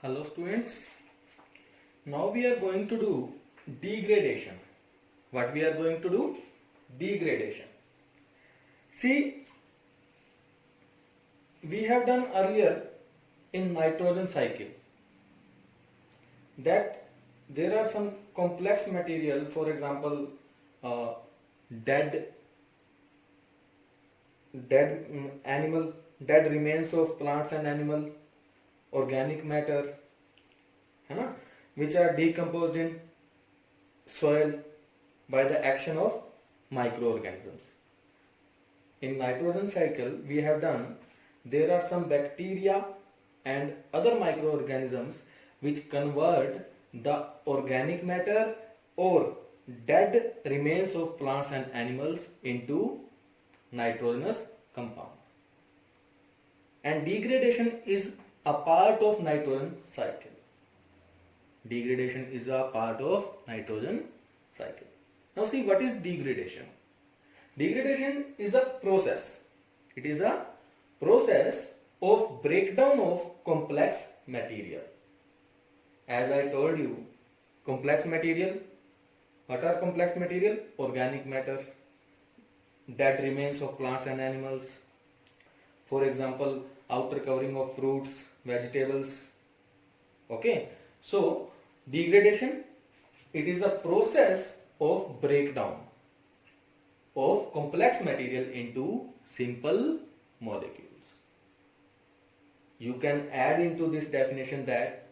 Hello students, now we are going to do degradation. What we are going to do? Degradation. See, we have done earlier in nitrogen cycle that there are some complex material, for example, dead remains of plants and animal, organic matter, है ना, which are decomposed in soil by the action of microorganisms. In nitrogen cycle we have done there are some bacteria and other microorganisms which convert the organic matter or dead remains of plants and animals into nitrogenous compound. And degradation is a part of nitrogen cycle. Degradation is a part of nitrogen cycle. Now see, what is degradation? Degradation is a process. It is a process of breakdown of complex material. As I told you, complex material. What are complex material? Organic matter, dead remains of plants and animals. For example, outer covering of fruits, vegetables. Okay, so degradation, it is a process of breakdown of complex material into simple molecules. You can add into this definition that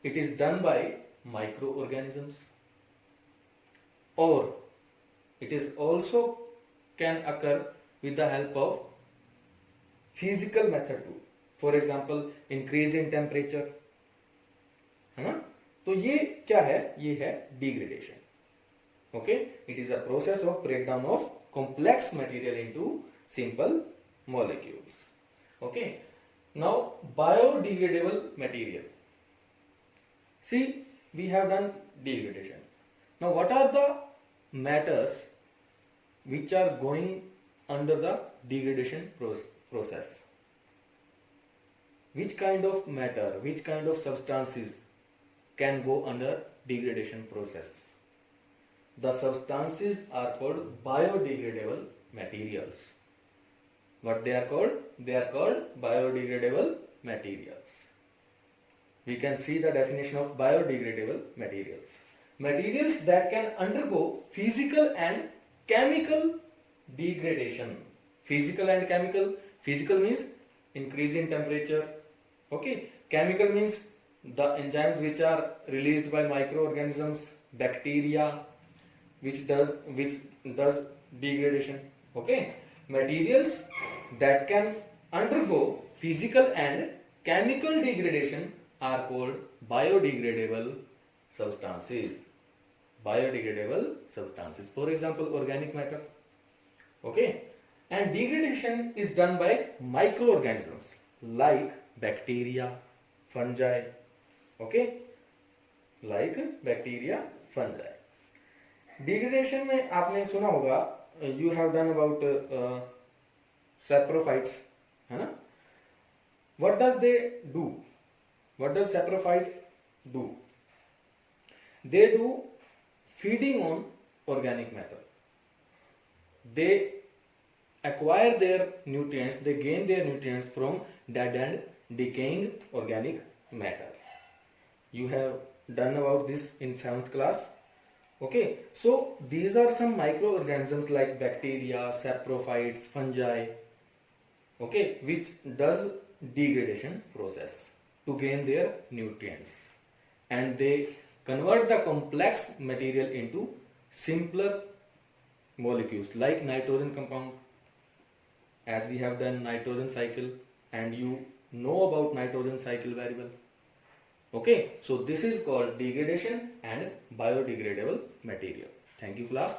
it is done by microorganisms, or it is also can occur with the help of physical method too. For example, increase in temperature, है ना? तो ये क्या है? ये है degradation. Okay, it is a process of breakdown of complex material into simple molecules. Okay, now biodegradable material. See, we have done degradation. Now what are the matters which are going under the degradation process? Which kind of matter, which kind of substances can go under degradation process? The substances are called biodegradable materials. What they are called? They are called biodegradable materials. We can see the definition of biodegradable materials. Materials that can undergo physical and chemical degradation. Physical and chemical. Physical means increase in temperature. Okay. Chemical means the enzymes which are released by microorganisms, bacteria, which does degradation. Okay. Materials that can undergo physical and chemical degradation are called biodegradable substances. Biodegradable substances. For example, organic matter. Okay. And degradation is done by microorganisms like bacteria, fungi. Okay, like bacteria, fungi. Degradation में आपने सुना होगा, you have done about saprophytes, है ना? What does they do? What does saprophyte do? They do feeding on organic matter. They acquire their nutrients, they gain their nutrients from dead and decaying organic matter. You have done about this in 7th class. Okay, so these are some microorganisms like bacteria, saprophytes, fungi, okay, which does degradation process to gain their nutrients, and they convert the complex material into simpler molecules like nitrogen compound, as we have done nitrogen cycle, and you know about nitrogen cycle very well. Okay, so this is called degradation and biodegradable material. Thank you, class.